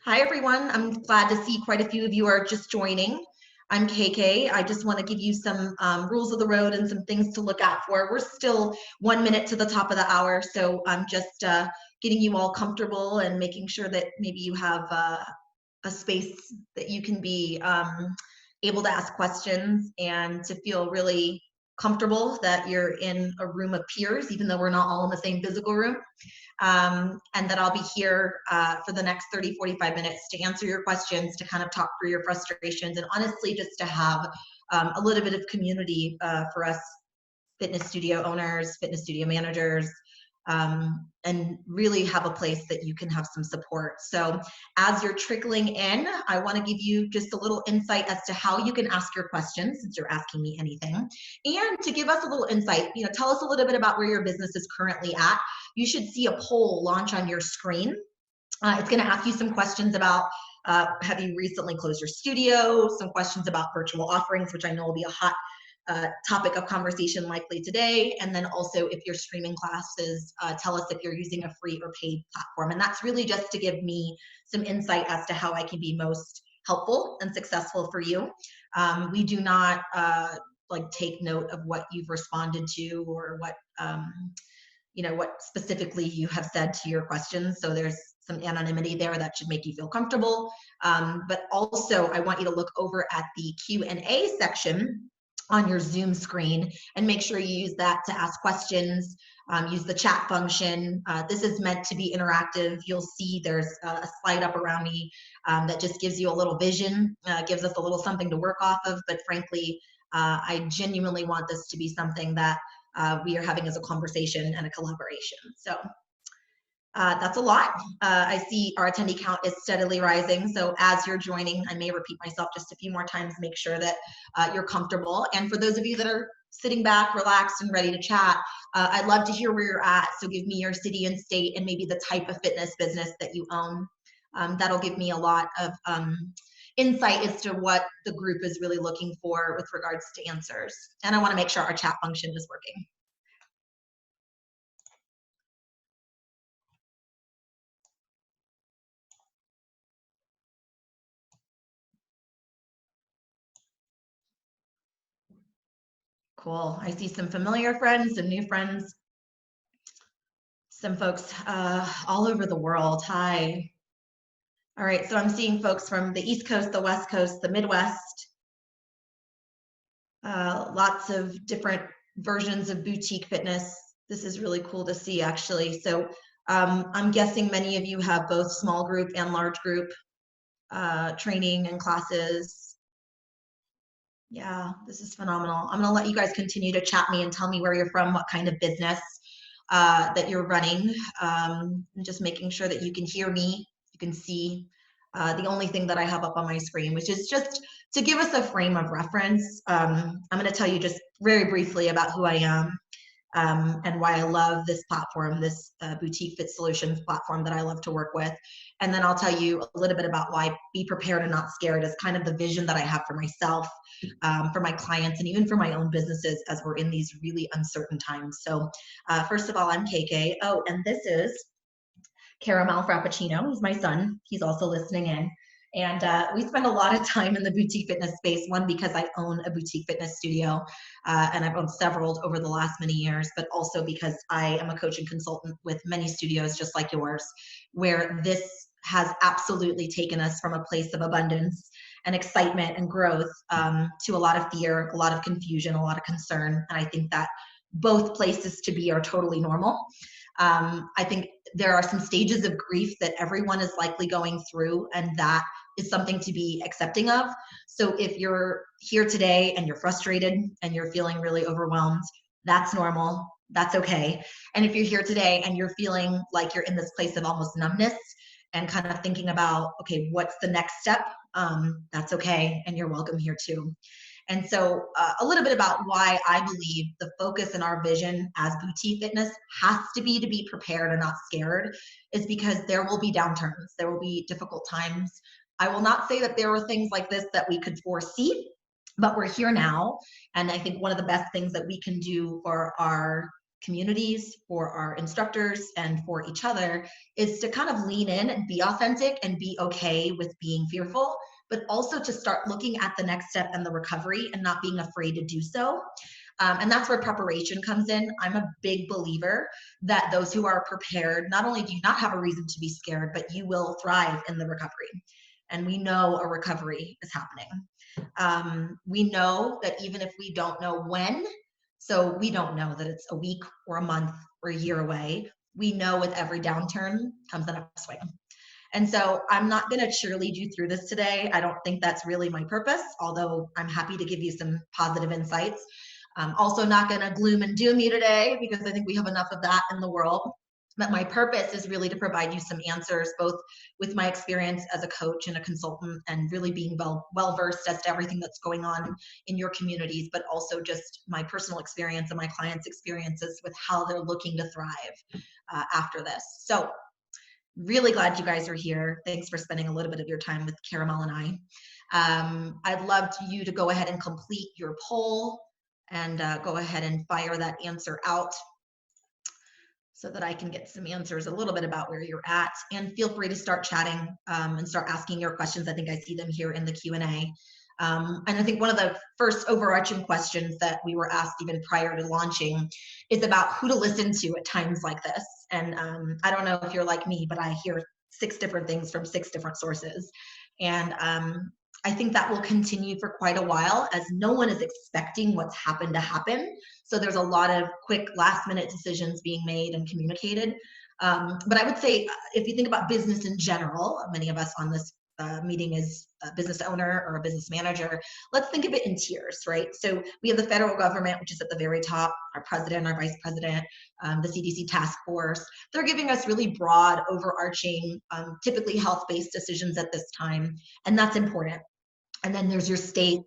Hi, everyone. I'm glad to see quite a few of you are just joining. I'm KK. I just want to give you some rules of the road and some things to look out for. We're still 1 minute to the top of the hour, so I'm just getting you all comfortable and making sure that maybe you have a space that you can be able to ask questions and to feel really comfortable that you're in a room of peers, even though we're not all in the same physical room. And that I'll be here for the next 30, 45 minutes to answer your questions, to kind of talk through your frustrations, and honestly, just to have a little bit of community for us fitness studio owners, fitness studio managers, and really have a place that you can have some support. So as you're trickling in, I want to give you just a little insight as to how you can ask your questions, since you're asking me anything, and to give us a little insight. Tell us a little bit about where your business is currently at. You should see a poll launch on your screen. It's going to ask you some questions about have you recently closed your studio, some questions about virtual offerings, which I know will be a hot topic of conversation likely today, and then also if you're streaming classes, tell us if you're using a free or paid platform. And that's really just to give me some insight as to how I can be most helpful and successful for you. We do not take note of what you've responded to or what what specifically you have said to your questions. So there's some anonymity there that should make you feel comfortable. But also I want you to look over at the Q&A section on your Zoom screen and make sure you use that to ask questions. Use the chat function. This is meant to be interactive. You'll see there's a slide up around me that just gives you a little vision, gives us a little something to work off of. But frankly, I genuinely want this to be something that we are having as a conversation and a collaboration. So that's a lot. I see our attendee count is steadily rising. So as you're joining, I may repeat myself just a few more times, make sure that you're comfortable. And for those of you that are sitting back, relaxed, and ready to chat, I'd love to hear where you're at. So give me your city and state and maybe the type of fitness business that you own. That'll give me a lot of insight as to what the group is really looking for with regards to answers. And I want to make sure our chat function is working. Cool. I see some familiar friends, some new friends, some folks all over the world. Hi. All right, so I'm seeing folks from the East Coast, the West Coast, the Midwest. Lots of different versions of boutique fitness. This is really cool to see, actually. So I'm guessing many of you have both small group and large group training and classes. Yeah, this is phenomenal. I'm gonna let you guys continue to chat me and tell me where you're from, what kind of business that you're running. And just making sure that you can hear me, you can see the only thing that I have up on my screen, which is just to give us a frame of reference. I'm gonna tell you just very briefly about who I am. And why I love this platform, this boutique fit solutions platform that I love to work with. And then I'll tell you a little bit about why be prepared and not scared is kind of the vision that I have for myself, for my clients, and even for my own businesses as we're in these really uncertain times. So first of all, I'm KK. Oh, and this is Caramel Frappuccino. He's my son. He's also listening in. And we spend a lot of time in the boutique fitness space, one, because I own a boutique fitness studio, and I've owned several over the last many years, but also because I am a coach and consultant with many studios just like yours, where this has absolutely taken us from a place of abundance and excitement and growth to a lot of fear, a lot of confusion, a lot of concern. And I think that both places to be are totally normal. I think there are some stages of grief that everyone is likely going through, and that is something to be accepting of. So if you're here today and you're frustrated and you're feeling really overwhelmed, that's normal. That's okay. And if you're here today and you're feeling like you're in this place of almost numbness and kind of thinking about, okay, what's the next step? That's okay. And you're welcome here too. And so a little bit about why I believe the focus in our vision as boutique fitness has to be prepared and not scared, is because there will be downturns. There will be difficult times. I will not say that there were things like this that we could foresee, but we're here now. And I think one of the best things that we can do for our communities, for our instructors, and for each other is to kind of lean in and be authentic and be okay with being fearful, but also to start looking at the next step and the recovery and not being afraid to do so. And that's where preparation comes in. I'm a big believer that those who are prepared, not only do you not have a reason to be scared, but you will thrive in the recovery. And we know a recovery is happening. We know that even if we don't know when, so we don't know that it's a week or a month or a year away, we know with every downturn comes an upswing. And so I'm not going to cheerlead you through this today. I don't think that's really my purpose, although I'm happy to give you some positive insights. I'm also not going to gloom and doom you today because I think we have enough of that in the world. But my purpose is really to provide you some answers, both with my experience as a coach and a consultant and really being well-versed as to everything that's going on in your communities, but also just my personal experience and my clients' experiences with how they're looking to thrive after this. So really glad you guys are here. Thanks for spending a little bit of your time with Caramel and I. I'd love you to go ahead and complete your poll and go ahead and fire that answer out so that I can get some answers a little bit about where you're at. And feel free to start chatting and start asking your questions. I think I see them here in the Q&A. And I think one of the first overarching questions that we were asked even prior to launching is about who to listen to at times like this. And I don't know if you're like me, but I hear 6 different things from 6 different sources. And I think that will continue for quite a while as no one is expecting what's happened to happen. So there's a lot of quick last minute decisions being made and communicated. But I would say if you think about business in general, many of us on this meeting is a business owner or a business manager. Let's think of it in tiers, right? So we have the federal government, which is at the very top, our president, our vice president, the CDC task force. They're giving us really broad, overarching, typically health-based decisions at this time, and that's important. And then there's your state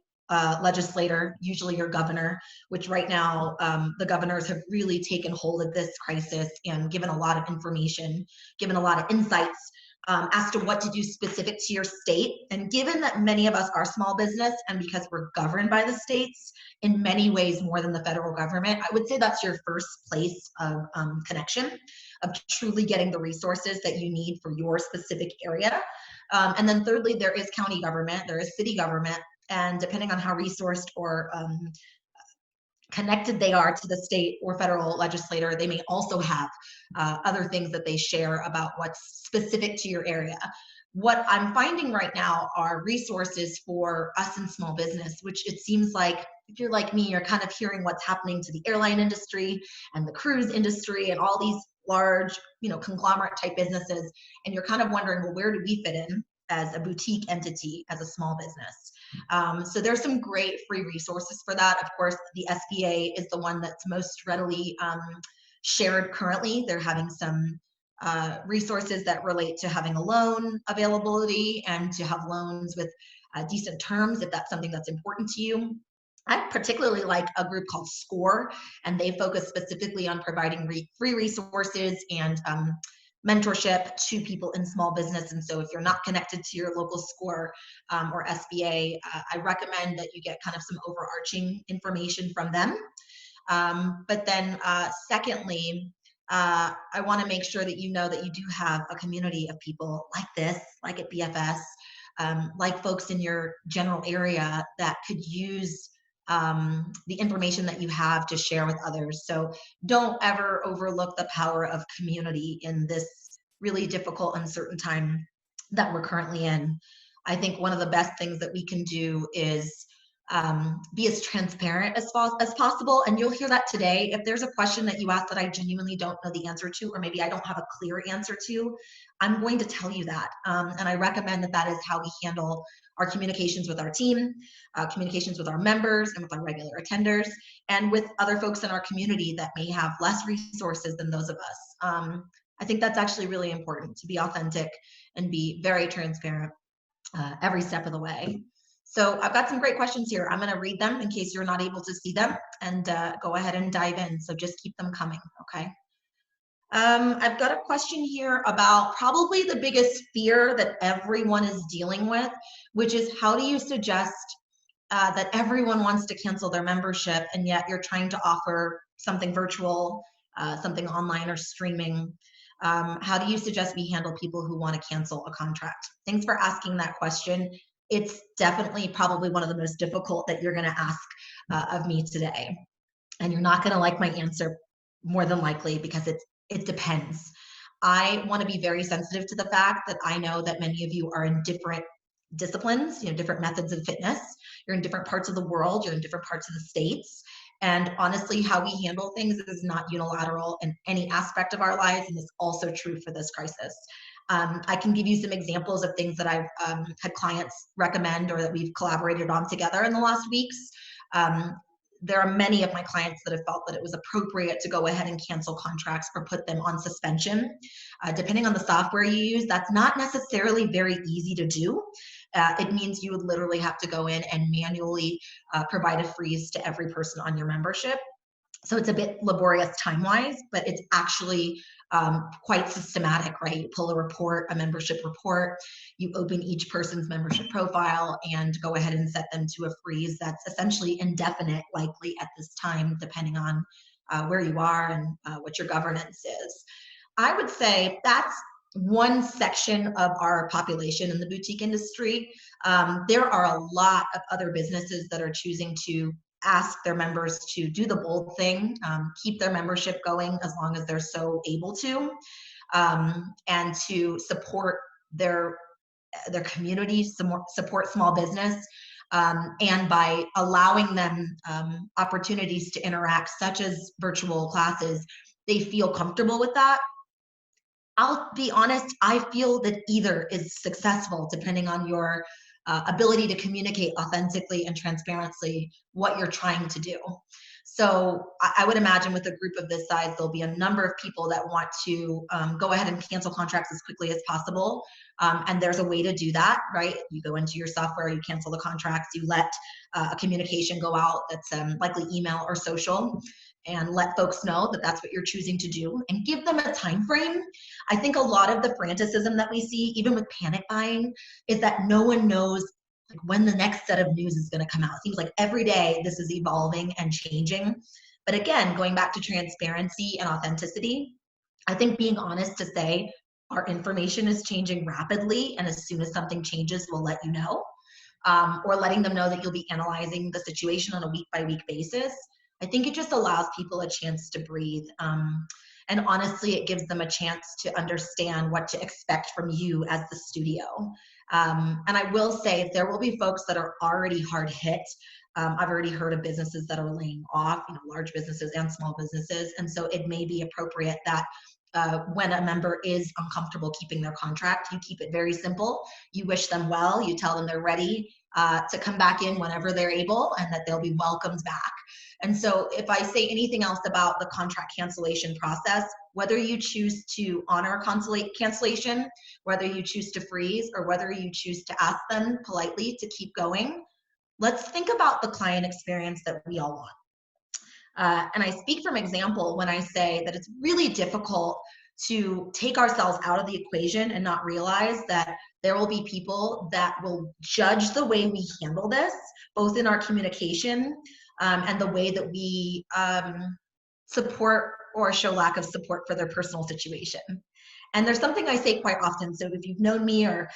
legislator, usually your governor, which right now the governors have really taken hold of this crisis and given a lot of information, given a lot of insights as to what to do specific to your state. And given that many of us are small business and because we're governed by the states in many ways more than the federal government, I would say that's your first place of connection, of truly getting the resources that you need for your specific area. And then thirdly, there is county government, there is city government, and depending on how resourced or connected they are to the state or federal legislator, they may also have other things that they share about what's specific to your area. What I'm finding right now are resources for us in small business, which it seems like if you're like me, you're kind of hearing what's happening to the airline industry and the cruise industry and all these large, conglomerate type businesses. And you're kind of wondering, well, where do we fit in as a boutique entity, as a small business? So there's some great free resources for that. Of course, the SBA is the one that's most readily shared currently. They're having some resources that relate to having a loan availability and to have loans with decent terms if that's something that's important to you. I particularly like a group called SCORE, and they focus specifically on providing free resources and mentorship to people in small business. And so if you're not connected to your local SCORE or SBA, I recommend that you get kind of some overarching information from them. But then secondly, I want to make sure that you know that you do have a community of people like this, like at BFS, like folks in your general area that could use the information that you have to share with others. So don't ever overlook the power of community in this really difficult, uncertain time that we're currently in. I think one of the best things that we can do is be as transparent as possible. And you'll hear that today. If there's a question that you ask that I genuinely don't know the answer to, or maybe I don't have a clear answer to, I'm going to tell you that. And I recommend that that is how we handle our communications with our team, communications with our members and with our regular attenders, and with other folks in our community that may have less resources than those of us. I think that's actually really important, to be authentic and be very transparent every step of the way. So I've got some great questions here. I'm going to read them in case you're not able to see them, and go ahead and dive in. So just keep them coming, okay? I've got a question here about probably the biggest fear that everyone is dealing with, which is how do you suggest that everyone wants to cancel their membership and yet you're trying to offer something virtual something online or streaming. How do you suggest we handle people who want to cancel a contract? Thanks for asking that question. It's definitely probably one of the most difficult that you're going to ask of me today. And you're not going to like my answer more than likely because it depends. I want to be very sensitive to the fact that I know that many of you are in different disciplines, different methods of fitness. You're in different parts of the world, you're in different parts of the states. And honestly, how we handle things is not unilateral in any aspect of our lives, and it's also true for this crisis. I can give you some examples of things that I've had clients recommend or that we've collaborated on together in the last weeks. There are many of my clients that have felt that it was appropriate to go ahead and cancel contracts or put them on suspension. Depending on the software you use, that's not necessarily very easy to do. It means you would literally have to go in and manually provide a freeze to every person on your membership. So it's a bit laborious time-wise, but it's actually quite systematic, right? You pull a report, a membership report, you open each person's membership profile and go ahead and set them to a freeze that's essentially indefinite, likely at this time, depending on where you are and what your governance is. I would say that's one section of our population in the boutique industry. There are a lot of other businesses that are choosing to ask their members to do the bold thing, keep their membership going as long as they're so able to, and to support their communities, support small business, and by allowing them opportunities to interact, such as virtual classes, they feel comfortable with that. I'll be honest, I feel that either is successful depending on your ability to communicate authentically and transparently what you're trying to do. So I would imagine with a group of this size, there'll be a number of people that want to go ahead and cancel contracts as quickly as possible. And there's a way to do that, right? You go into your software, you cancel the contracts, you let a communication go out that's likely email or social, and let folks know that that's what you're choosing to do and give them a time frame. I think a lot of the franticism that we see, even with panic buying, is that no one knows like when the next set of news is going to come out. It seems like every day this is evolving and changing. But again, going back to transparency and authenticity, I think being honest to say our information is changing rapidly, and as soon as something changes, we'll let you know. Or letting them know that you'll be analyzing the situation on a week-by-week basis. I think it just allows people a chance to breathe. And honestly, it gives them a chance to understand what to expect from you as the studio. And I will say there will be folks that are already hard hit. I've already heard of businesses that are laying off, large businesses and small businesses. And so it may be appropriate that when a member is uncomfortable keeping their contract, you keep it very simple. You wish them well. You tell them they're ready to come back in whenever they're able and that they'll be welcomed back. And so if I say anything else about the contract cancellation process, whether you choose to honor cancellation, whether you choose to freeze, or whether you choose to ask them politely to keep going, let's think about the client experience that we all want. And I speak from example when I say that it's really difficult to take ourselves out of the equation and not realize that there will be people that will judge the way we handle this, both in our communication and the way that we support or show lack of support for their personal situation. And there's something I say quite often. So if you've known me or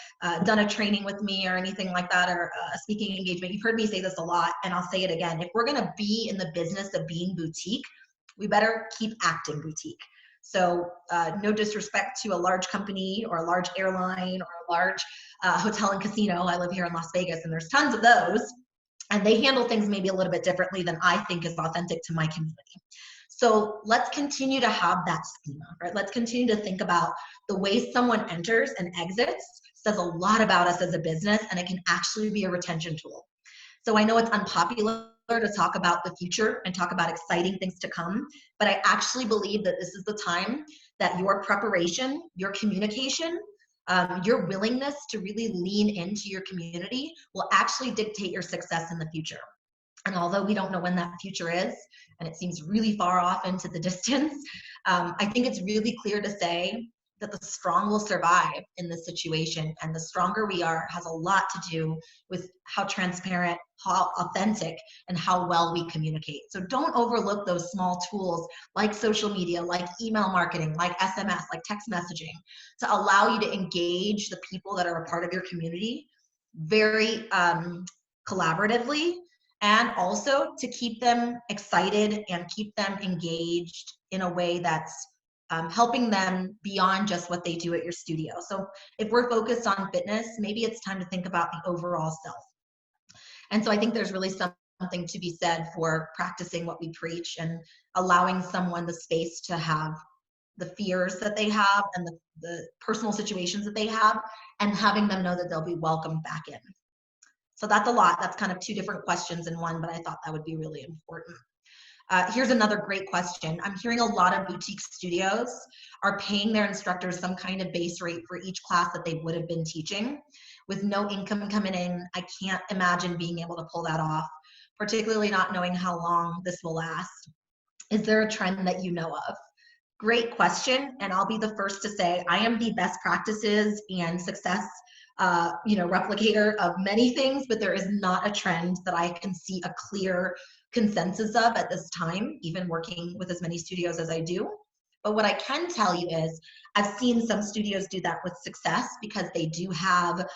done a training with me or anything like that, or a speaking engagement, you've heard me say this a lot, and I'll say it again. If we're going to be in the business of being boutique, we better keep acting boutique. So no disrespect to a large company or a large airline or a large hotel and casino. I live here in Las Vegas, and there's tons of those. And they handle things maybe a little bit differently than I think is authentic to my community. So let's continue to have that schema, right? Let's continue to think about the way someone enters and exits says a lot about us as a business, and it can actually be a retention tool. So I know it's unpopular to talk about the future and talk about exciting things to come, but I actually believe that this is the time that your preparation, your communication, your willingness to really lean into your community will actually dictate your success in the future. And although we don't know when that future is, and it seems really far off into the distance, I think it's really clear to say that the strong will survive in this situation. And the stronger we are has a lot to do with how transparent, how authentic, and how well we communicate. So don't overlook those small tools like social media, like email marketing, like SMS, like text messaging, to allow you to engage the people that are a part of your community very collaboratively, and also to keep them excited and keep them engaged in a way that's helping them beyond just what they do at your studio. So if we're focused on fitness, maybe it's time to think about the overall self. And so I think there's really something to be said for practicing what we preach and allowing someone the space to have the fears that they have and the personal situations that they have, and having them know that they'll be welcomed back in. So that's a lot. That's kind of two different questions in one, but I thought that would be really important. Here's another great question. I'm hearing a lot of boutique studios are paying their instructors some kind of base rate for each class that they would have been teaching. With no income coming in, I can't imagine being able to pull that off, particularly not knowing how long this will last. Is there a trend that you know of? Great question, and I'll be the first to say I am the best practices and success replicator of many things, but there is not a trend that I can see a clear consensus of at this time, even working with as many studios as I do. But what I can tell you is I've seen some studios do that with success because they do have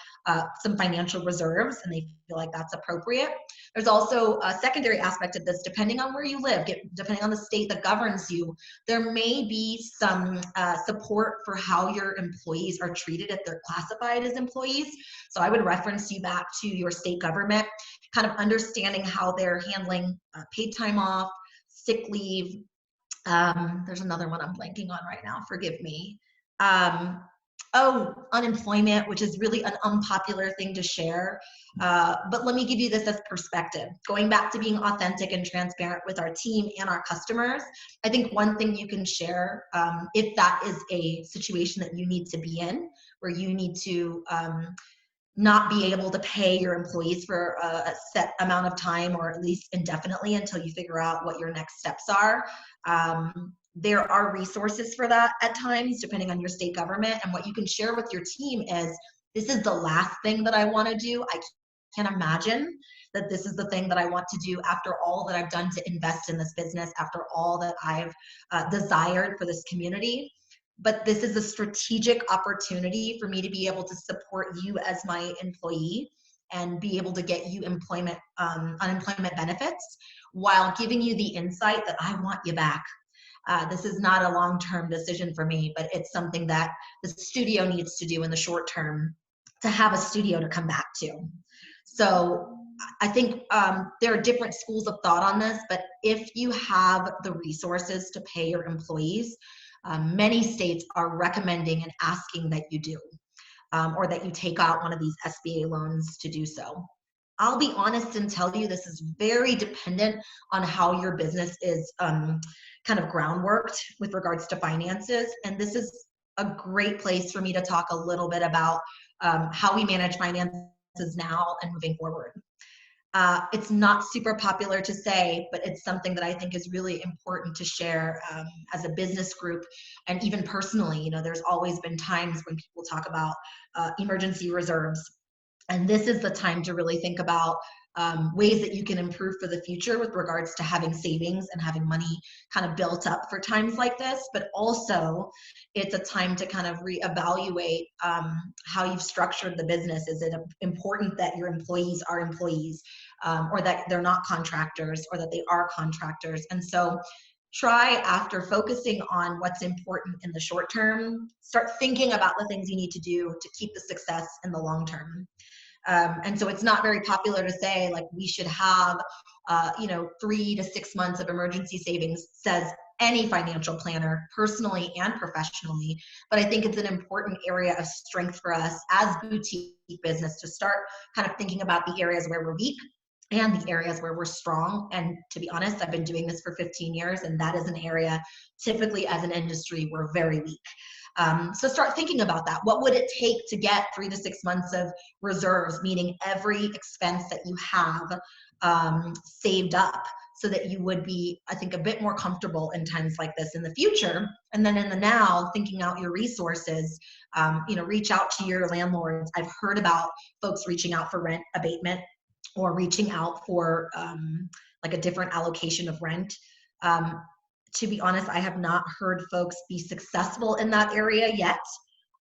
some financial reserves and they feel like that's appropriate. There's also a secondary aspect of this. Depending on where you live, depending on the state that governs you, there may be some support for how your employees are treated if they're classified as employees. So I would reference you back to your state government, kind of understanding how they're handling paid time off, sick leave. There's another one I'm blanking on right now, forgive me. Unemployment, which is really an unpopular thing to share. But let me give you this as perspective. Going back to being authentic and transparent with our team and our customers, I think one thing you can share, if that is a situation that you need to be in, where you need to not be able to pay your employees for a set amount of time, or at least indefinitely until you figure out what your next steps are. There are resources for that at times, depending on your state government. And what you can share with your team is, this is the last thing that I want to do. I can't imagine that this is the thing that I want to do after all that I've done to invest in this business, after all that I've desired for this community. But this is a strategic opportunity for me to be able to support you as my employee and be able to get you unemployment benefits while giving you the insight that I want you back. This is not a long-term decision for me, but it's something that the studio needs to do in the short term to have a studio to come back to. So I think there are different schools of thought on this, but if you have the resources to pay your employees, many states are recommending and asking that you do, or that you take out one of these SBA loans to do so. I'll be honest and tell you this is very dependent on how your business is kind of groundworked with regards to finances. And this is a great place for me to talk a little bit about how we manage finances now and moving forward. It's not super popular to say, but it's something that I think is really important to share as a business group, and even personally. You know, there's always been times when people talk about emergency reserves, and this is the time to really think about ways that you can improve for the future with regards to having savings and having money kind of built up for times like this. But also, it's a time to kind of reevaluate how you've structured the business. Is it important that your employees are employees, or that they're not contractors, or that they are contractors? And so try, after focusing on what's important in the short term, start thinking about the things you need to do to keep the success in the long term. And so it's not very popular to say, like, we should have 3 to 6 months of emergency savings, says any financial planner, personally and professionally. But I think it's an important area of strength for us as boutique business to start kind of thinking about the areas where we're weak and the areas where we're strong. And to be honest, I've been doing this for 15 years, and that is an area typically as an industry we're very weak. So start thinking about that. What would it take to get 3 to 6 months of reserves, meaning every expense that you have saved up so that you would be, I think, a bit more comfortable in times like this in the future. And then in the now, thinking out your resources, reach out to your landlords. I've heard about folks reaching out for rent abatement or reaching out for like a different allocation of rent. To be honest, I have not heard folks be successful in that area yet.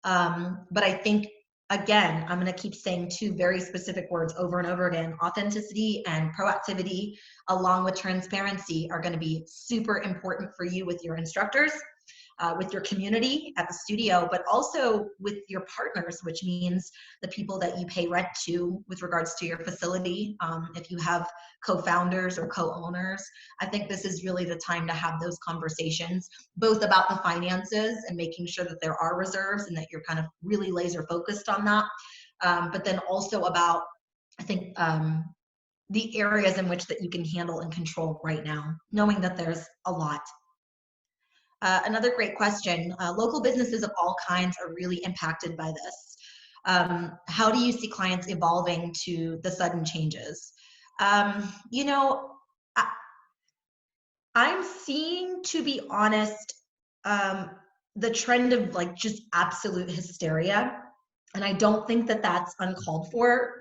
But I think, again, I'm going to keep saying two very specific words over and over again: authenticity and proactivity, along with transparency, are going to be super important for you with your instructors, with your community at the studio, but also with your partners, which means the people that you pay rent to with regards to your facility. If you have co-founders or co-owners, I think this is really the time to have those conversations, both about the finances and making sure that there are reserves and that you're kind of really laser focused on that. But then also about, I think, the areas in which that you can handle and control right now, knowing that there's a lot. Another great question. Local businesses of all kinds are really impacted by this. How do you see clients evolving to the sudden changes? I'm seeing, to be honest, the trend of like just absolute hysteria. And I don't think that that's uncalled for.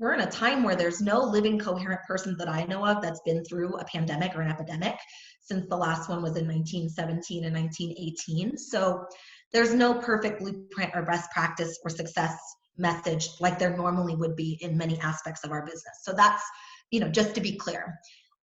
We're in a time where there's no living coherent person that I know of that's been through a pandemic or an epidemic, since the last one was in 1917 and 1918. So there's no perfect blueprint or best practice or success message like there normally would be in many aspects of our business. So that's, just to be clear.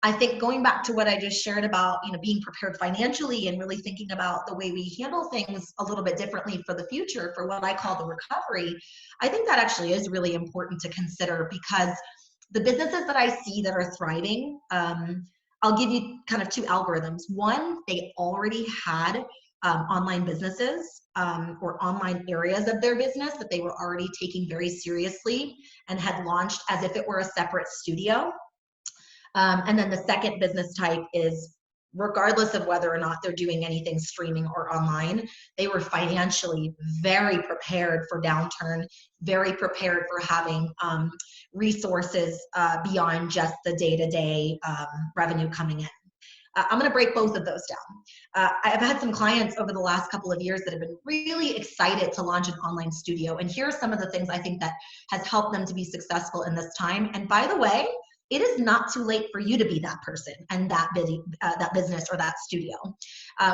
I think going back to what I just shared about, being prepared financially and really thinking about the way we handle things a little bit differently for the future, for what I call the recovery, I think that actually is really important to consider, because the businesses that I see that are thriving, I'll give you kind of two algorithms. One, they already had online businesses or online areas of their business that they were already taking very seriously and had launched as if it were a separate studio. And then the second business type is, regardless of whether or not they're doing anything streaming or online, they were financially very prepared for downturn, very prepared for having resources beyond just the day-to-day revenue coming in. I'm going to break both of those down. I've had some clients over the last couple of years that have been really excited to launch an online studio. And here are some of the things I think that has helped them to be successful in this time. And by the way, it is not too late for you to be that person and that business or that studio.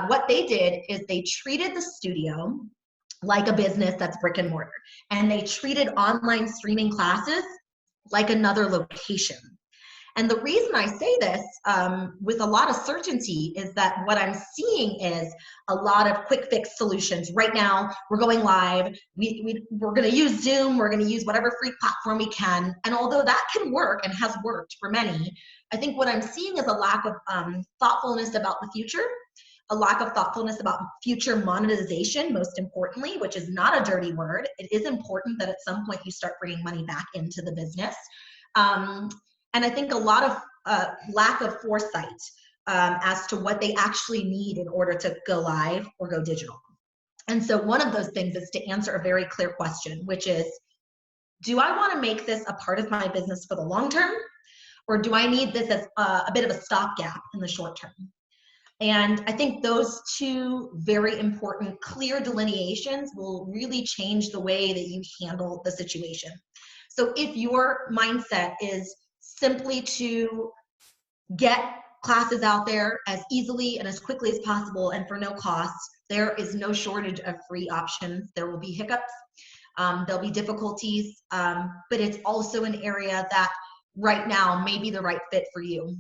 What they did is they treated the studio like a business that's brick and mortar, and they treated online streaming classes like another location. And the reason I say this with a lot of certainty is that what I'm seeing is a lot of quick fix solutions. Right now, we're going live. We're going to use Zoom. We're going to use whatever free platform we can. And although that can work and has worked for many, I think what I'm seeing is a lack of thoughtfulness about the future, a lack of thoughtfulness about future monetization, most importantly, which is not a dirty word. It is important that at some point you start bringing money back into the business. And I think a lot of lack of foresight as to what they actually need in order to go live or go digital. And so one of those things is to answer a very clear question, which is, do I want to make this a part of my business for the long term? Or do I need this as a bit of a stopgap in the short term? And I think those two very important, clear delineations will really change the way that you handle the situation. So if your mindset is simply to get classes out there as easily and as quickly as possible and for no cost, there is no shortage of free options. There will be hiccups, there'll be difficulties, but it's also an area that right now may be the right fit for you.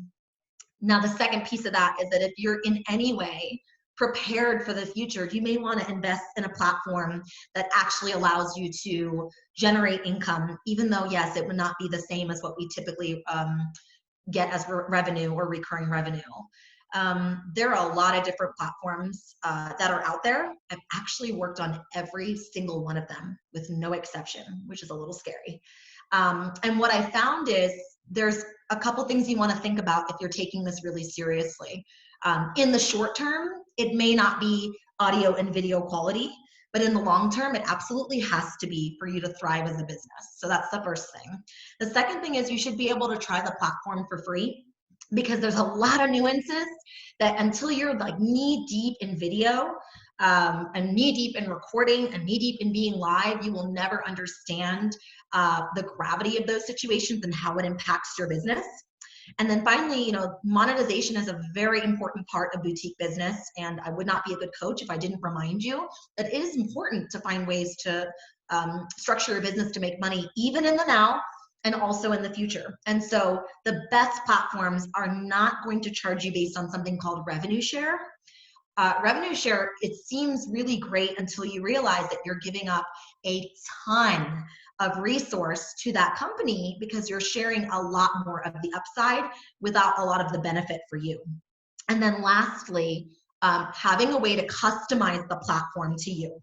Now, the second piece of that is that if you're in any way prepared for the future, you may want to invest in a platform that actually allows you to generate income, even though, yes, it would not be the same as what we typically get as revenue or recurring revenue. There are a lot of different platforms that are out there. I've actually worked on every single one of them with no exception, which is a little scary. And what I found is there's a couple things you want to think about if you're taking this really seriously. In the short term, it may not be audio and video quality, but in the long term, it absolutely has to be for you to thrive as a business. So that's the first thing. The second thing is you should be able to try the platform for free. because there's a lot of nuances that until you're like knee deep in video, and knee deep in recording and knee deep in being live, you will never understand the gravity of those situations and how it impacts your business. And then finally, monetization is a very important part of boutique business. And I would not be a good coach if I didn't remind you that it is important to find ways to structure your business to make money, even in the now and also in the future. And so the best platforms are not going to charge you based on something called revenue share. Revenue share, it seems really great until you realize that you're giving up a ton of resource to that company because you're sharing a lot more of the upside without a lot of the benefit for you. And then lastly, having a way to customize the platform to you.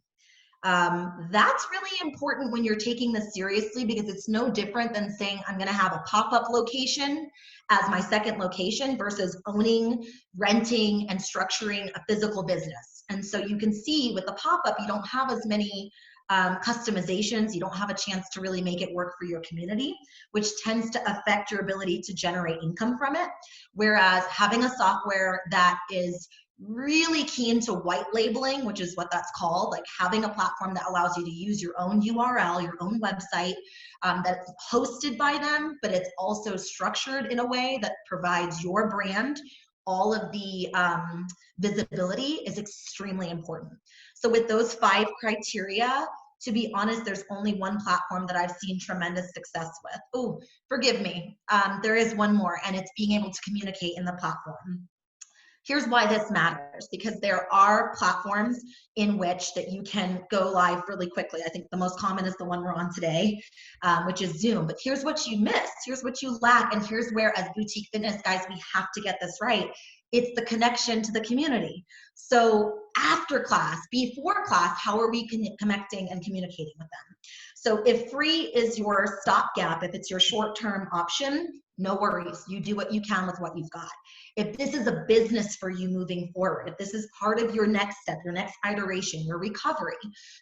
That's really important when you're taking this seriously, because it's no different than saying I'm going to have a pop-up location as my second location versus owning, renting, and structuring a physical business. And so you can see with the pop-up, you don't have as many customizations. You don't have a chance to really make it work for your community, which tends to affect your ability to generate income from it. Whereas having a software that is really keen to white labeling, which is what that's called, like having a platform that allows you to use your own URL, your own website, that's hosted by them, but it's also structured in a way that provides your brand all of the visibility, is extremely important. So with those 5 criteria, to be honest, there's only one platform that I've seen tremendous success with. Oh, forgive me. There is one more, and it's being able to communicate in the platform. Here's why this matters, because there are platforms in which that you can go live really quickly. I think the most common is the one we're on today, which is Zoom. But here's what you miss, here's what you lack, and here's where, as boutique fitness guys, we have to get this right. It's the connection to the community. So after class, before class, how are we connecting and communicating with them? So if free is your stopgap, if it's your short-term option, no worries. You do what you can with what you've got. If this is a business for you moving forward, if this is part of your next step, your next iteration, your recovery,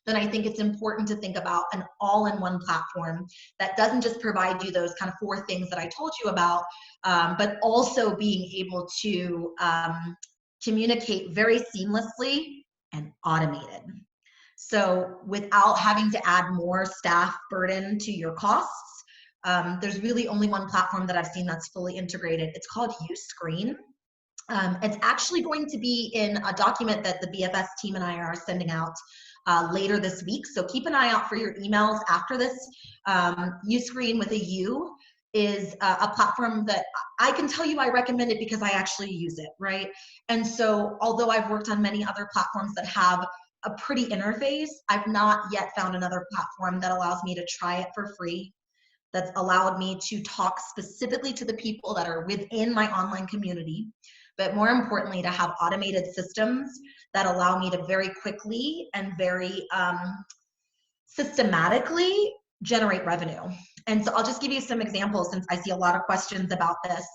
then I think it's important to think about an all-in-one platform that doesn't just provide you those kind of 4 things that I told you about, but also being able to communicate very seamlessly and automated. So without having to add more staff burden to your costs, there's really only one platform that I've seen that's fully integrated. It's called Uscreen. It's actually going to be in a document that the BFS team and I are sending out later this week. So keep an eye out for your emails after this. Uscreen with a U is a platform that I can tell you I recommend it because I actually use it, right? And so although I've worked on many other platforms that have a pretty interface, I've not yet found another platform that allows me to try it for free, that's allowed me to talk specifically to the people that are within my online community, but more importantly, to have automated systems that allow me to very quickly and very systematically generate revenue. And so I'll just give you some examples, since I see a lot of questions about this,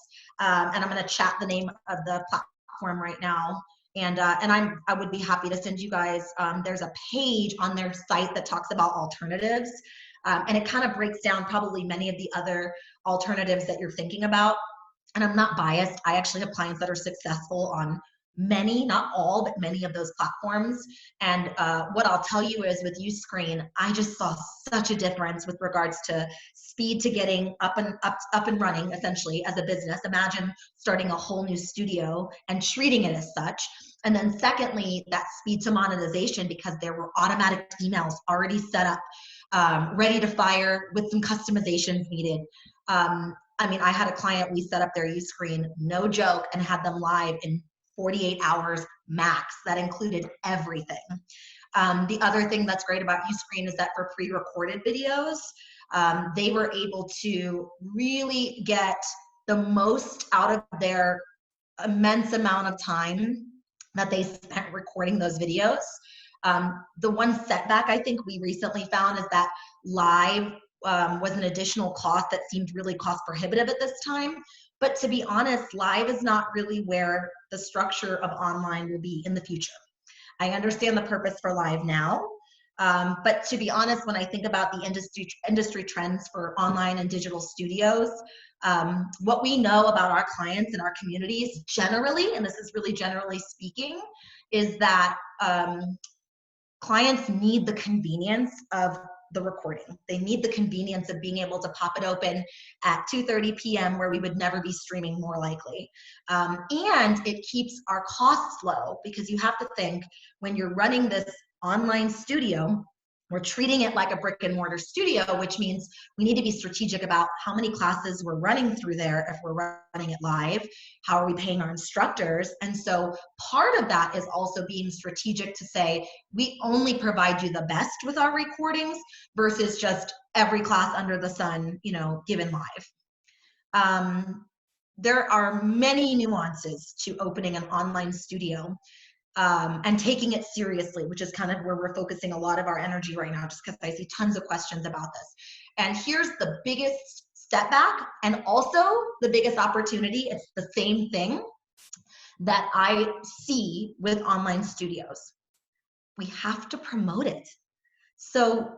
and I'm going to chat the name of the platform right now. And I would be happy to send you guys, there's a page on their site that talks about alternatives. And it kind of breaks down probably many of the other alternatives that you're thinking about. And I'm not biased. I actually have clients that are successful on many, not all, but many of those platforms. And what I'll tell you is with Uscreen, I just saw such a difference with regards to speed to getting up and running, essentially, as a business. Imagine starting a whole new studio and treating it as such. And then secondly, that speed to monetization, because there were automatic emails already set up, ready to fire with some customizations needed. I mean, I had a client, we set up their Uscreen, no joke, and had them live in 48 hours max. That included everything. The other thing that's great about Uscreen is that for pre-recorded videos, they were able to really get the most out of their immense amount of time that they spent recording those videos. The one setback I think we recently found is that live was an additional cost that seemed really cost prohibitive at this time. But to be honest, live is not really where the structure of online will be in the future. I understand the purpose for live now, But to be honest, when I think about the industry trends for online and digital studios, what we know about our clients and our communities generally, and this is really generally speaking, is that clients need the convenience of the recording. They need the convenience of being able to pop it open at 2:30 p.m. where we would never be streaming more likely. And it keeps our costs low, because you have to think, when you're running this online studio, we're treating it like a brick and mortar studio, which means we need to be strategic about how many classes we're running through there if we're running it live. How are we paying our instructors? And so part of that is also being strategic to say, we only provide you the best with our recordings versus just every class under the sun, you know, given live. There are many nuances to opening an online studio. And taking it seriously, which is kind of where we're focusing a lot of our energy right now, just because I see tons of questions about this. And here's the biggest setback and also the biggest opportunity. It's the same thing that I see with online studios. We have to promote it. So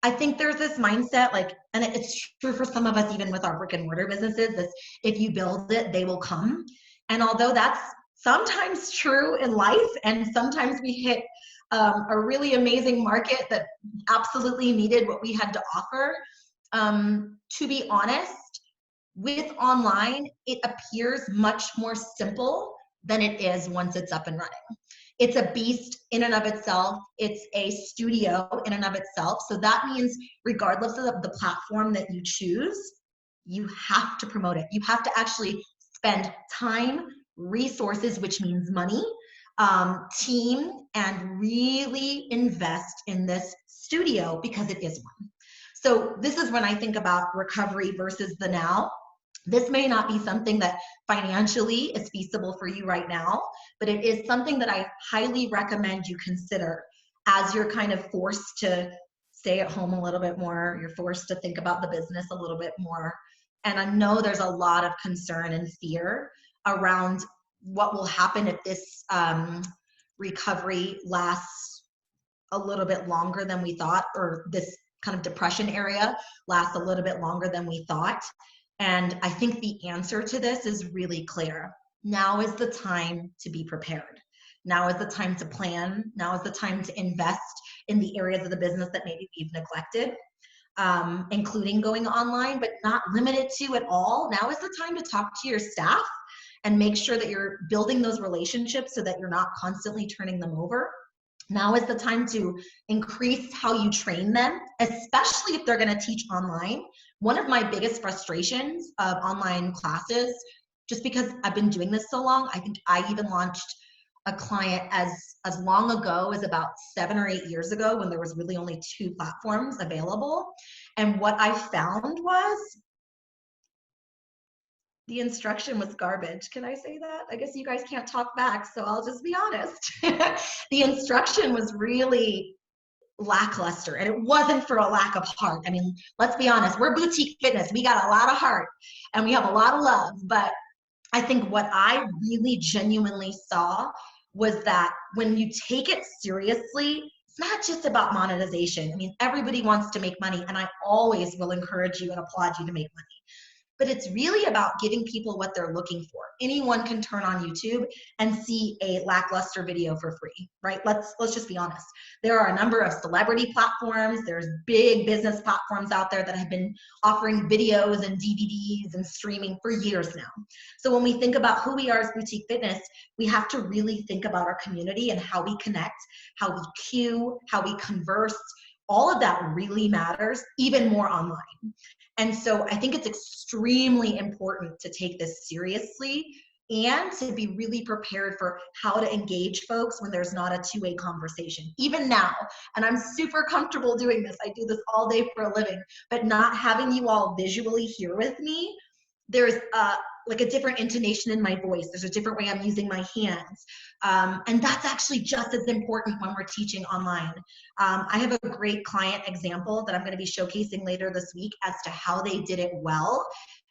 I think there's this mindset, like, and it's true for some of us, even with our brick and mortar businesses, is if you build it, they will come. And although that's sometimes true in life, and sometimes we hit a really amazing market that absolutely needed what we had to offer, to be honest, with online, it appears much more simple than it is once it's up and running. It's a beast in and of itself. It's a studio in and of itself. So that means regardless of the platform that you choose, you have to promote it. You have to actually spend time, resources, which means money, team, and really invest in this studio because it is one. So this is when I think about recovery versus the now. This may not be something that financially is feasible for you right now, but it is something that I highly recommend you consider as you're kind of forced to stay at home a little bit more. You're forced to think about the business a little bit more. And I know there's a lot of concern and fear around what will happen if this recovery lasts a little bit longer than we thought, or this kind of depression area lasts a little bit longer than we thought. And I think the answer to this is really clear. Now is the time to be prepared. Now is the time to plan. Now is the time to invest in the areas of the business that maybe we've neglected, including going online, but not limited to at all. Now is the time to talk to your staff and make sure that you're building those relationships so that you're not constantly turning them over. Now is the time to increase how you train them, especially if they're going to teach online. One of my biggest frustrations of online classes, just because I've been doing this so long, I think I even launched a client as long ago as about 7 or 8 years ago, when there was really only 2 platforms available. And what I found was the instruction was garbage. Can I say that? I guess you guys can't talk back, so I'll just be honest. The instruction was really lackluster, and it wasn't for a lack of heart. I mean, let's be honest, we're boutique fitness. We got a lot of heart and we have a lot of love, but I think what I really genuinely saw was that when you take it seriously, it's not just about monetization. I mean, everybody wants to make money, and I always will encourage you and applaud you to make money. But it's really about giving people what they're looking for. Anyone can turn on YouTube and see a lackluster video for free, right? Let's just be honest. There are a number of celebrity platforms. There's big business platforms out there that have been offering videos and DVDs and streaming for years now. So when we think about who we are as Boutique Fitness, we have to really think about our community and how we connect, how we queue, how we converse. All of that really matters, even more online. And so I think it's extremely important to take this seriously and to be really prepared for how to engage folks when there's not a two-way conversation. Even now, and I'm super comfortable doing this, I do this all day for a living, but not having you all visually here with me, there's like a different intonation in my voice. There's a different way I'm using my hands. And that's actually just as important when we're teaching online. I have a great client example that I'm going to be showcasing later this week as to how they did it well.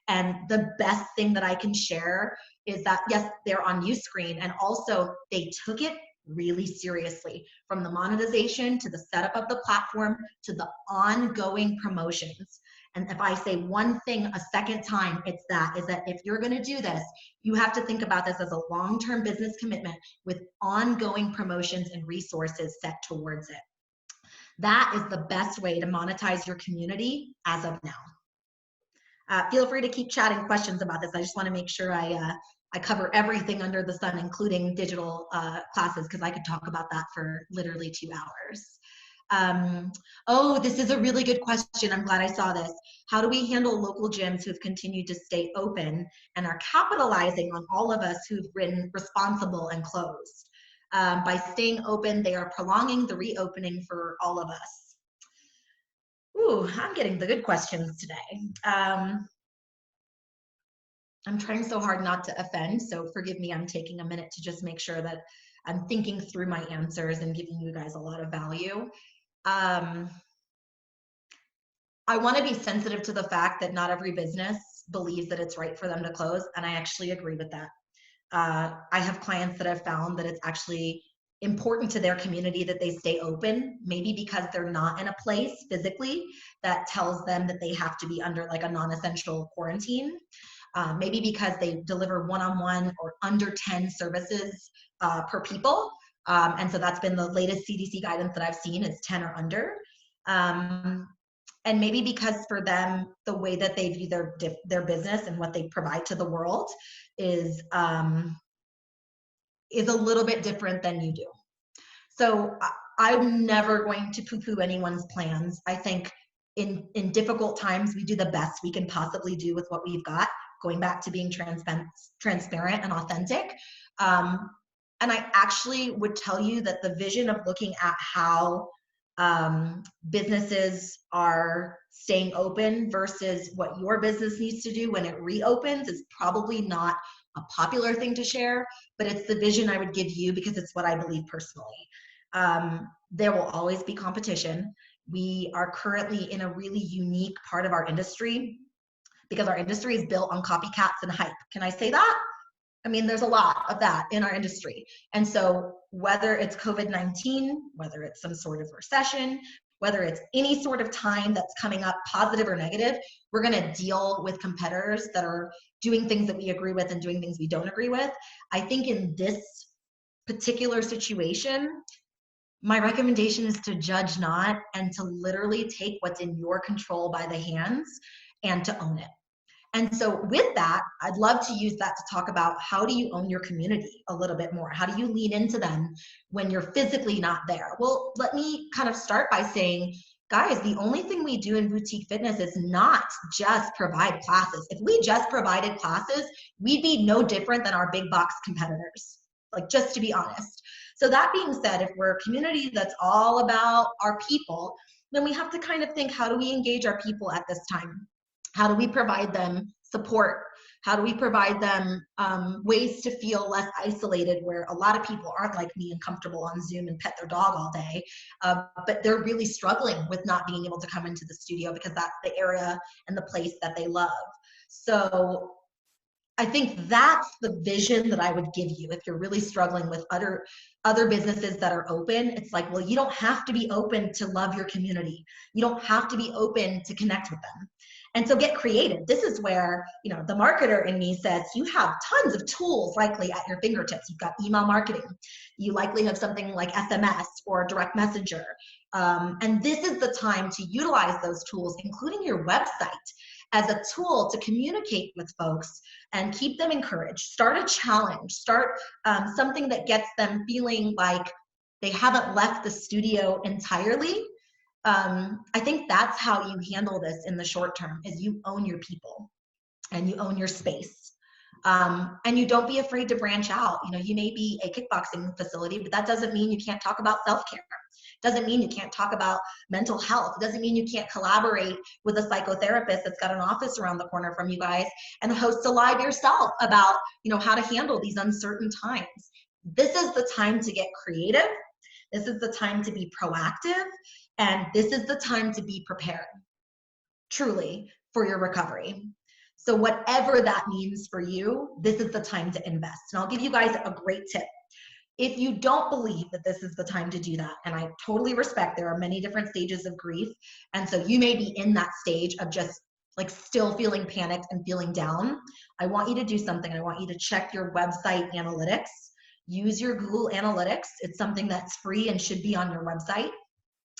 And the best thing that I can share is that, yes, they're on U screen, and also they took it really seriously, from the monetization to the setup of the platform to the ongoing promotions. And if I say one thing a second time, it's that, is that if you're going to do this, you have to think about this as a long-term business commitment with ongoing promotions and resources set towards it. That is the best way to monetize your community as of now. Feel free to keep chatting questions about this. I just want to make sure I cover everything under the sun, including digital classes, because I could talk about that for literally 2 hours. Oh, this is a really good question. I'm glad I saw this. How do we handle local gyms who've continued to stay open and are capitalizing on all of us who've been responsible and closed? By staying open, they are prolonging the reopening for all of us. Ooh, I'm getting the good questions today. I'm trying so hard not to offend, so forgive me. I'm taking a minute to just make sure that I'm thinking through my answers and giving you guys a lot of value. I want to be sensitive to the fact that not every business believes that it's right for them to close, and I actually agree with that. I have clients that have found that it's actually important to their community that they stay open, maybe because they're not in a place physically that tells them that they have to be under like a non-essential quarantine. Maybe because they deliver one-on-one or under 10 services per people. And so that's been the latest CDC guidance that I've seen is 10 or under. And maybe because for them, the way that they view their business and what they provide to the world is a little bit different than you do. So I'm never going to poo-poo anyone's plans. I think in difficult times, we do the best we can possibly do with what we've got, going back to being transparent and authentic. And I actually would tell you that the vision of looking at how businesses are staying open versus what your business needs to do when it reopens is probably not a popular thing to share, but it's the vision I would give you because it's what I believe personally. There will always be competition. We are currently in a really unique part of our industry because our industry is built on copycats and hype. Can I say that? I mean, there's a lot of that in our industry. And so whether it's COVID-19, whether it's some sort of recession, whether it's any sort of time that's coming up, positive or negative, we're going to deal with competitors that are doing things that we agree with and doing things we don't agree with. I think in this particular situation, my recommendation is to judge not and to literally take what's in your control by the hands and to own it. And so with that, I'd love to use that to talk about how do you own your community a little bit more? How do you lean into them when you're physically not there? Well, let me kind of start by saying, guys, the only thing we do in boutique fitness is not just provide classes. If we just provided classes, we'd be no different than our big box competitors, like just to be honest. So that being said, if we're a community that's all about our people, then we have to kind of think, how do we engage our people at this time? How do we provide them support? How do we provide them ways to feel less isolated, where a lot of people aren't like me and comfortable on Zoom and pet their dog all day, but they're really struggling with not being able to come into the studio because that's the area and the place that they love. So I think that's the vision that I would give you if you're really struggling with other businesses that are open. It's like, well, you don't have to be open to love your community. You don't have to be open to connect with them. And so get creative. This is where, you know, the marketer in me says you have tons of tools likely at your fingertips. You've got email marketing. You likely have something like SMS or direct messenger. And this is the time to utilize those tools, including your website, as a tool to communicate with folks and keep them encouraged. Start a challenge, start something that gets them feeling like they haven't left the studio entirely. I think that's how you handle this in the short term, is you own your people and you own your space. And you don't be afraid to branch out. You know, you may be a kickboxing facility, but that doesn't mean you can't talk about self-care. Doesn't mean you can't talk about mental health. It doesn't mean you can't collaborate with a psychotherapist that's got an office around the corner from you guys and host a live yourself about, you know, how to handle these uncertain times. This is the time to get creative. This is the time to be proactive. And this is the time to be prepared, truly, for your recovery. So whatever that means for you, this is the time to invest. And I'll give you guys a great tip. If you don't believe that this is the time to do that, and I totally respect there are many different stages of grief, and so you may be in that stage of just like still feeling panicked and feeling down, I want you to do something. I want you to check your website analytics. Use your Google Analytics. It's something that's free and should be on your website.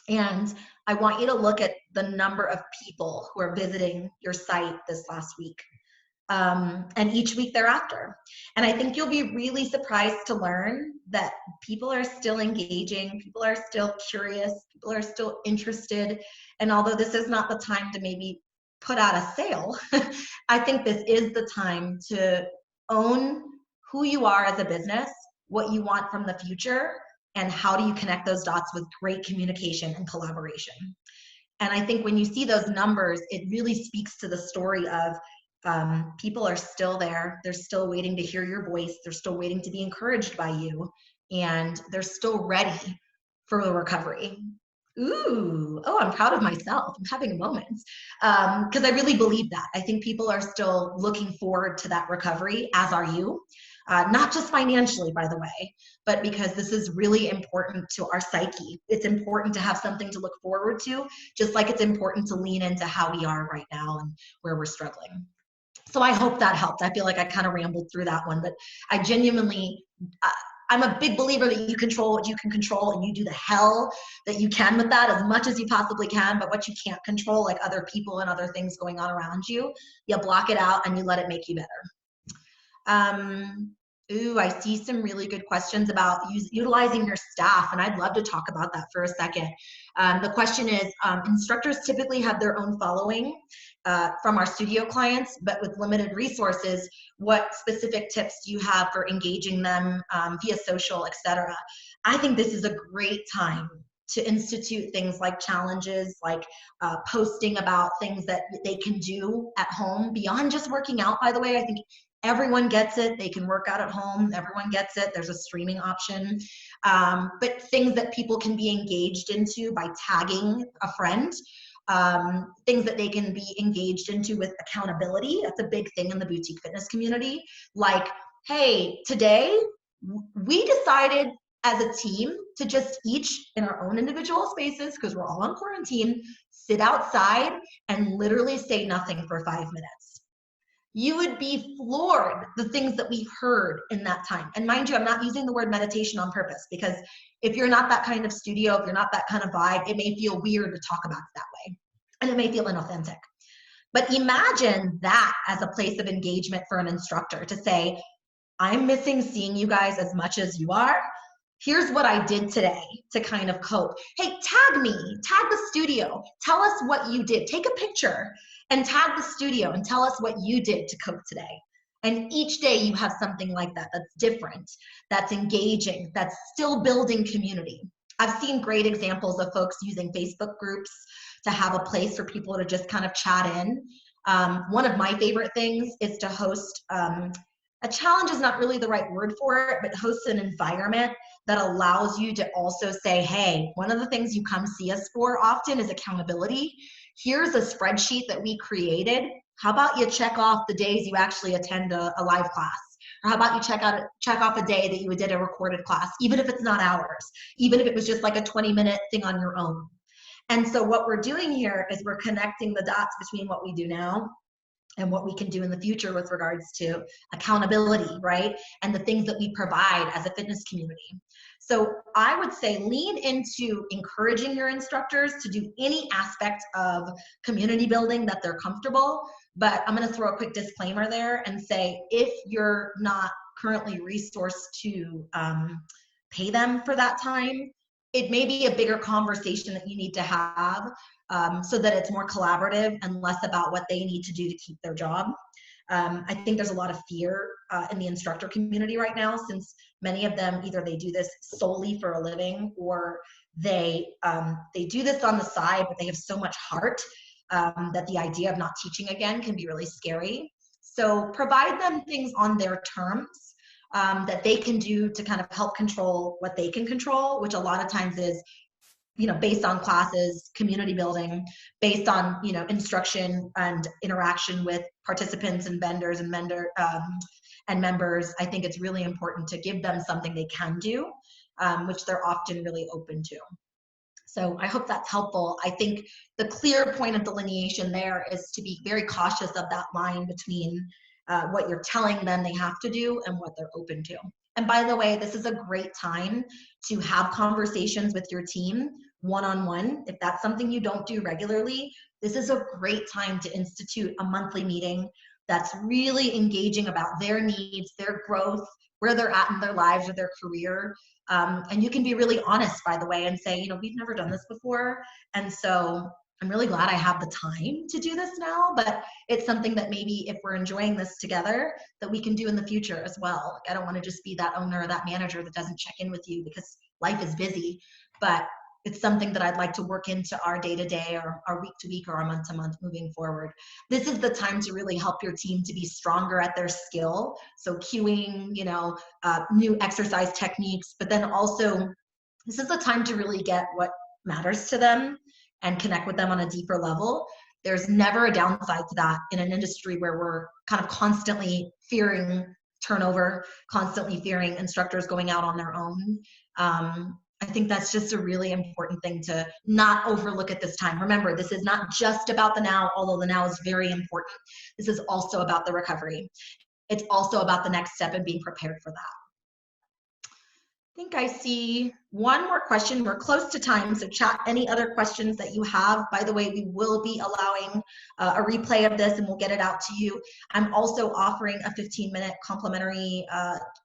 And I want you to look at the number of people who are visiting your site this last week. And each week thereafter. And I think you'll be really surprised to learn that people are still engaging, people are still curious, people are still interested. And although this is not the time to maybe put out a sale, I think this is the time to own who you are as a business, what you want from the future, and how do you connect those dots with great communication and collaboration. And I think when you see those numbers, it really speaks to the story of people are still there. They're still waiting to hear your voice. They're still waiting to be encouraged by you. And they're still ready for the recovery. Ooh, oh, I'm proud of myself. I'm having a moment. Because I really believe that. I think people are still looking forward to that recovery, as are you. Not just financially, by the way, but because this is really important to our psyche. It's important to have something to look forward to, just like it's important to lean into how we are right now and where we're struggling. So I hope that helped. I feel like I kind of rambled through that one, but I genuinely, I'm a big believer that you control what you can control, and you do the hell that you can with that as much as you possibly can. But what you can't control, like other people and other things going on around you, you block it out and you let it make you better. Ooh, I see some really good questions about utilizing your staff, and I'd love to talk about that for a second. The question is, instructors typically have their own following from our studio clients, but with limited resources, what specific tips do you have for engaging them via social, etc.? I think this is a great time to institute things like challenges, like posting about things that they can do at home beyond just working out, by the way. I think everyone gets it. They can work out at home. Everyone gets it. There's a streaming option. But things that people can be engaged into by tagging a friend, things that they can be engaged into with accountability. That's a big thing in the boutique fitness community. Like, hey, today we decided as a team to just each in our own individual spaces, because we're all on quarantine, sit outside and literally say nothing for 5 minutes. You would be floored the things that we heard in that time. And mind you, I'm not using the word meditation on purpose, because if you're not that kind of studio, if you're not that kind of vibe, it may feel weird to talk about it that way. And it may feel inauthentic. But imagine that as a place of engagement for an instructor to say, I'm missing seeing you guys as much as you are. Here's what I did today to kind of cope. Hey, tag me, tag the studio. Tell us what you did. Take a picture and tag the studio and tell us what you did to cope today. And each day you have something like that that's different, that's engaging, that's still building community. I've seen great examples of folks using Facebook groups to have a place for people to just kind of chat in. One of my favorite things is to host, a challenge is not really the right word for it, but host an environment that allows you to also say, hey, one of the things you come see us for often is accountability. Here's a spreadsheet that we created. How about you check off the days you actually attend a live class? Or how about you check off a day that you did a recorded class, even if it's not ours, even if it was just like a 20-minute thing on your own. And so what we're doing here is we're connecting the dots between what we do now and what we can do in the future with regards to accountability, right? And the things that we provide as a fitness community. So I would say lean into encouraging your instructors to do any aspect of community building that they're comfortable. But I'm gonna throw a quick disclaimer there and say, if you're not currently resourced to pay them for that time, it may be a bigger conversation that you need to have so that it's more collaborative and less about what they need to do to keep their job. I think there's a lot of fear in the instructor community right now, since many of them, either they do this solely for a living, or they do this on the side, but they have so much heart that the idea of not teaching again can be really scary. So provide them things on their terms that they can do to kind of help control what they can control, which a lot of times is based on classes, community building, based on, instruction and interaction with participants and vendors and and members. I think it's really important to give them something they can do, which they're often really open to. So I hope that's helpful. I think the clear point of delineation there is to be very cautious of that line between what you're telling them they have to do and what they're open to. And by the way, this is a great time to have conversations with your team one-on-one. If that's something you don't do regularly, this is a great time to institute a monthly meeting that's really engaging about their needs, their growth, where they're at in their lives or their career. And you can be really honest, by the way, and say, we've never done this before. And so I'm really glad I have the time to do this now, but it's something that maybe if we're enjoying this together, that we can do in the future as well. Like, I don't want to just be that owner or that manager that doesn't check in with you because life is busy, but it's something that I'd like to work into our day-to-day or our week-to-week or our month-to-month moving forward. This is the time to really help your team to be stronger at their skill. So cueing, new exercise techniques, but then also this is the time to really get what matters to them and connect with them on a deeper level. There's never a downside to that in an industry where we're kind of constantly fearing turnover, constantly fearing instructors going out on their own. I think that's just a really important thing to not overlook at this time. Remember, this is not just about the now, although the now is very important. This is also about the recovery. It's also about the next step and being prepared for that. I think I see one more question. We're close to time, so chat any other questions that you have. By the way, we will be allowing a replay of this and we'll get it out to you. I'm also offering a 15-minute complimentary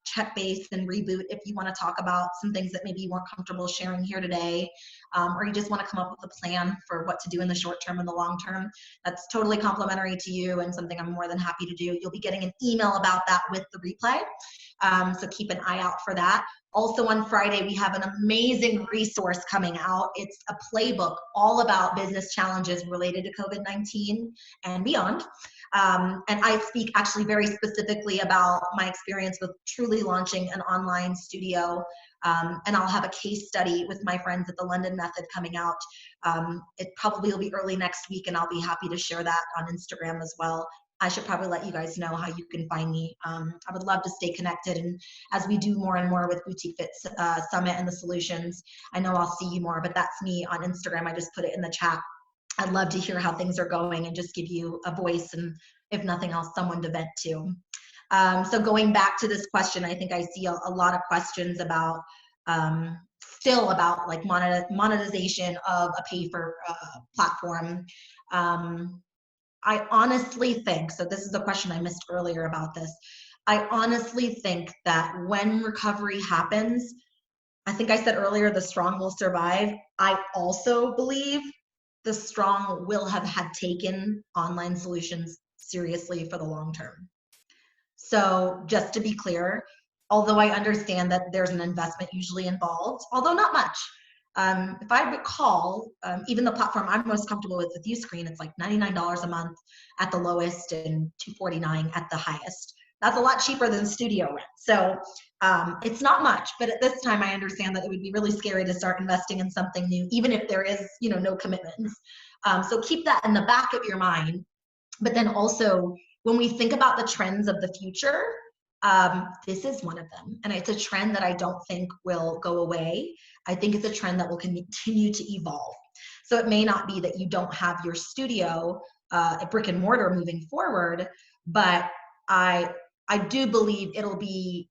check base and reboot if you want to talk about some things that maybe you weren't comfortable sharing here today, or you just want to come up with a plan for what to do in the short term and the long term. That's totally complimentary to you and something I'm more than happy to do. You'll be getting an email about that with the replay, so keep an eye out for that. Also on Friday, we have an amazing resource coming out. It's a playbook all about business challenges related to COVID-19 and beyond. And I speak actually very specifically about my experience with truly launching an online studio. And I'll have a case study with my friends at the London Method coming out. It probably will be early next week, and I'll be happy to share that on Instagram as well. I should probably let you guys know how you can find me. I would love to stay connected, and as we do more and more with Boutique Fit Summit and the solutions, I know I'll see you more, but that's me on Instagram. I just put it in the chat. I'd love to hear how things are going and just give you a voice, and if nothing else, someone to vent to. So going back to this question, I think I see a lot of questions about still about like monetization of a pay for platform. I honestly think, so this is a question I missed earlier about this. I honestly think that when recovery happens, I think I said earlier, the strong will survive. I also believe the strong will have had taken online solutions seriously for the long term. So just to be clear, although I understand that there's an investment usually involved, although not much. If I recall, even the platform I'm most comfortable with Uscreen, it's like $99 a month at the lowest and $249 at the highest. That's a lot cheaper than studio rent. So it's not much, but at this time I understand that it would be really scary to start investing in something new, even if there is, no commitments. So keep that in the back of your mind. But then also, when we think about the trends of the future, this is one of them. And it's a trend that I don't think will go away. I think it's a trend that will continue to evolve. So it may not be that you don't have your studio a brick and mortar moving forward, but I do believe it'll be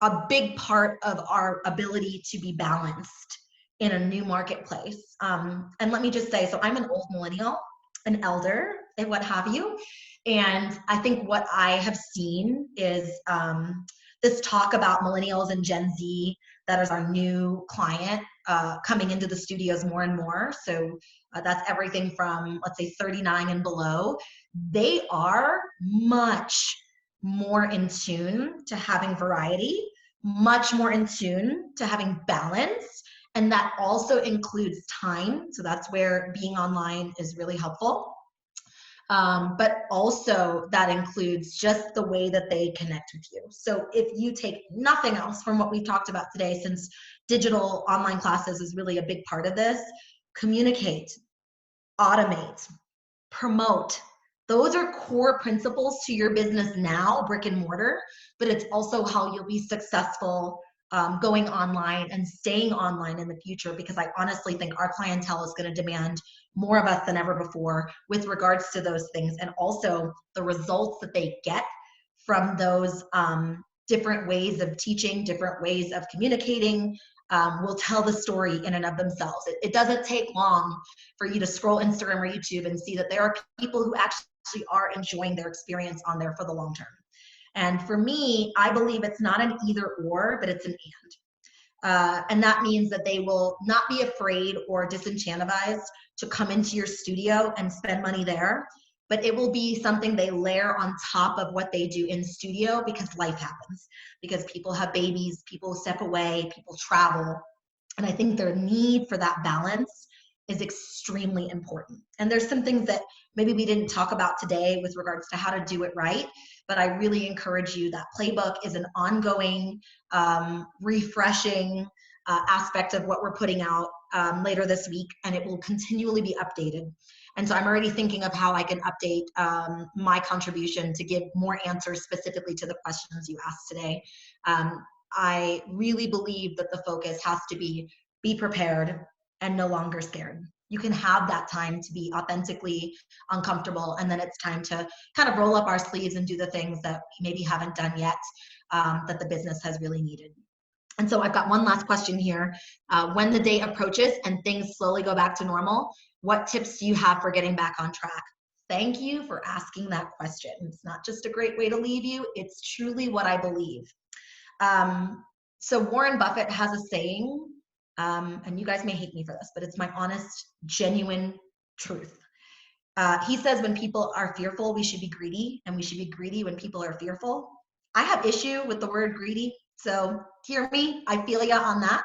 a big part of our ability to be balanced in a new marketplace. And let me just say, so I'm an old millennial, an elder, and what have you. And I think what I have seen is this talk about millennials and Gen Z that is our new client coming into the studios more and more. So that's everything from, let's say, 39 and below. They are much more in tune to having variety, much more in tune to having balance. And that also includes time. So that's where being online is really helpful. But also that includes just the way that they connect with you. So if you take nothing else from what we've talked about today, since digital online classes is really a big part of this, communicate, automate, promote. Those are core principles to your business now, brick and mortar, but it's also how you'll be successful going online and staying online in the future, because I honestly think our clientele is going to demand more of us than ever before with regards to those things, and also the results that they get from those different ways of teaching, different ways of communicating, will tell the story in and of themselves. It doesn't take long for you to scroll Instagram or YouTube and see that there are people who actually are enjoying their experience on there for the long term. And for me, I believe it's not an either or, but it's an and. And that means that they will not be afraid or disenchantized to come into your studio and spend money there, but it will be something they layer on top of what they do in studio, because life happens, because people have babies, people step away, people travel. And I think their need for that balance is extremely important. And there's some things that maybe we didn't talk about today with regards to how to do it right, but I really encourage you. That playbook is an ongoing, refreshing aspect of what we're putting out later this week, and it will continually be updated. And so I'm already thinking of how I can update my contribution to give more answers specifically to the questions you asked today. I really believe that the focus has to be prepared and no longer scared. You can have that time to be authentically uncomfortable, and then it's time to kind of roll up our sleeves and do the things that we maybe haven't done yet, that the business has really needed. And so I've got one last question here. When the day approaches and things slowly go back to normal, what tips do you have for getting back on track? Thank you for asking that question. It's not just a great way to leave you, it's truly what I believe. So Warren Buffett has a saying, and you guys may hate me for this, but it's my honest, genuine truth. He says when people are fearful, we should be greedy, and we should be greedy when people are fearful. I have issue with the word greedy, so hear me, I feel ya on that.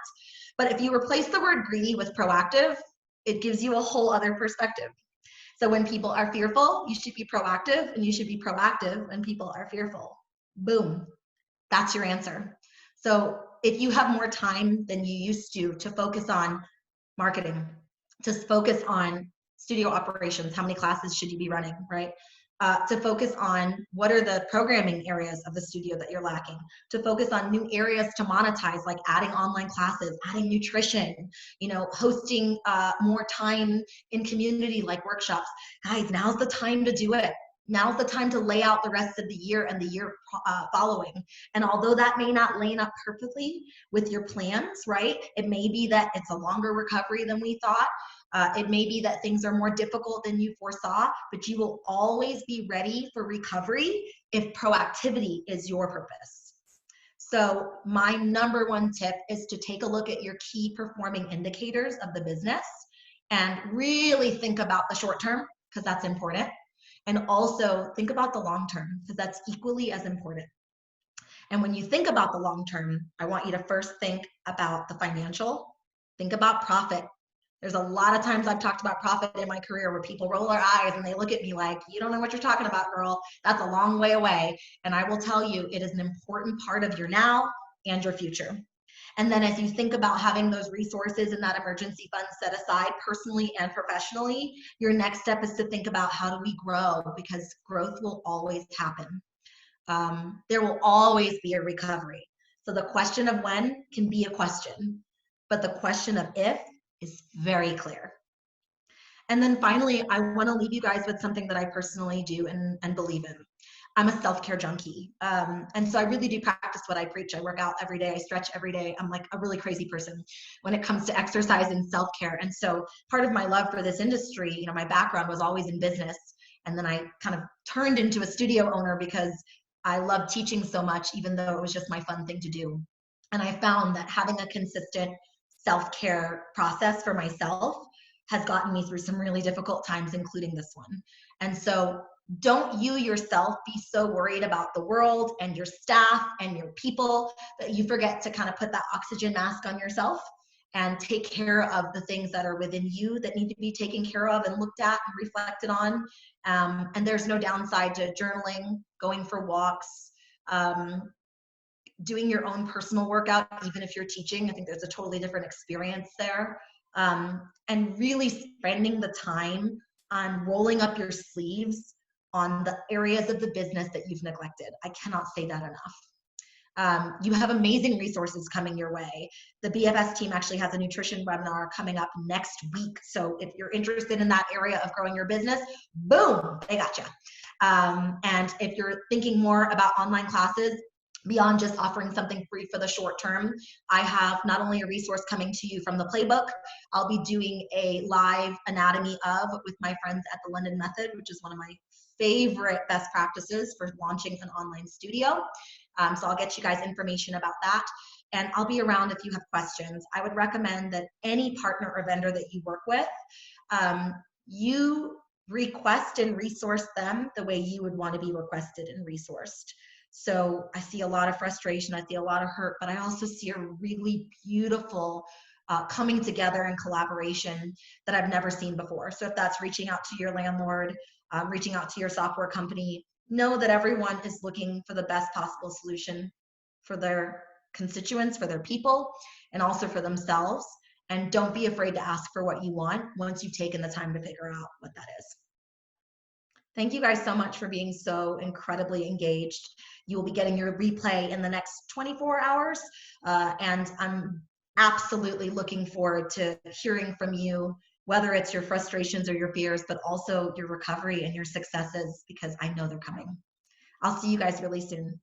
But if you replace the word greedy with proactive, it gives you a whole other perspective. So when people are fearful, you should be proactive, and you should be proactive when people are fearful. Boom, that's your answer. So if you have more time than you used to focus on marketing, to focus on studio operations, how many classes should you be running, right? To focus on what are the programming areas of the studio that you're lacking, to focus on new areas to monetize, like adding online classes, adding nutrition, hosting more time in community like workshops. Guys, now's the time to do it. Now's the time to lay out the rest of the year and the year following. And although that may not line up perfectly with your plans, right? It may be that it's a longer recovery than we thought. It may be that things are more difficult than you foresaw, but you will always be ready for recovery if proactivity is your purpose. So my number one tip is to take a look at your key performing indicators of the business and really think about the short term, because that's important. And also think about the long term, because that's equally as important. And when you think about the long term, I want you to first think about the financial, think about profit. There's a lot of times I've talked about profit in my career where people roll their eyes and they look at me like, you don't know what you're talking about, girl. That's a long way away. And I will tell you, it is an important part of your now and your future. And then as you think about having those resources and that emergency fund set aside personally and professionally, your next step is to think about how do we grow, because growth will always happen. There will always be a recovery. So the question of when can be a question, but the question of if is very clear. And then finally, I want to leave you guys with something that I personally do and believe in. I'm a self-care junkie. And so I really do practice what I preach. I work out every day. I stretch every day. I'm like a really crazy person when it comes to exercise and self-care. And so part of my love for this industry, my background was always in business. And then I kind of turned into a studio owner because I love teaching so much, even though it was just my fun thing to do. And I found that having a consistent self-care process for myself has gotten me through some really difficult times, including this one. And so don't you yourself be so worried about the world and your staff and your people that you forget to kind of put that oxygen mask on yourself and take care of the things that are within you that need to be taken care of and looked at and reflected on. And there's no downside to journaling, going for walks, doing your own personal workout, even if you're teaching. I think there's a totally different experience there. And really spending the time on rolling up your sleeves on the areas of the business that you've neglected. I cannot say that enough. You have amazing resources coming your way. The BFS team actually has a nutrition webinar coming up next week. So if you're interested in that area of growing your business, boom, they got you. And if you're thinking more about online classes, beyond just offering something free for the short term, I have not only a resource coming to you from the playbook, I'll be doing a live anatomy of with my friends at the London Method, which is one of my favorite best practices for launching an online studio. So I'll get you guys information about that. And I'll be around if you have questions. I would recommend that any partner or vendor that you work with, you request and resource them the way you would want to be requested and resourced. So I see a lot of frustration, I see a lot of hurt, but I also see a really beautiful coming together and collaboration that I've never seen before. So if that's reaching out to your landlord, reaching out to your software company, know that everyone is looking for the best possible solution for their constituents, for their people, and also for themselves. And don't be afraid to ask for what you want once you've taken the time to figure out what that is. Thank you guys so much for being so incredibly engaged. You will be getting your replay in the next 24 hours. And I'm absolutely looking forward to hearing from you, whether it's your frustrations or your fears, but also your recovery and your successes, because I know they're coming. I'll see you guys really soon.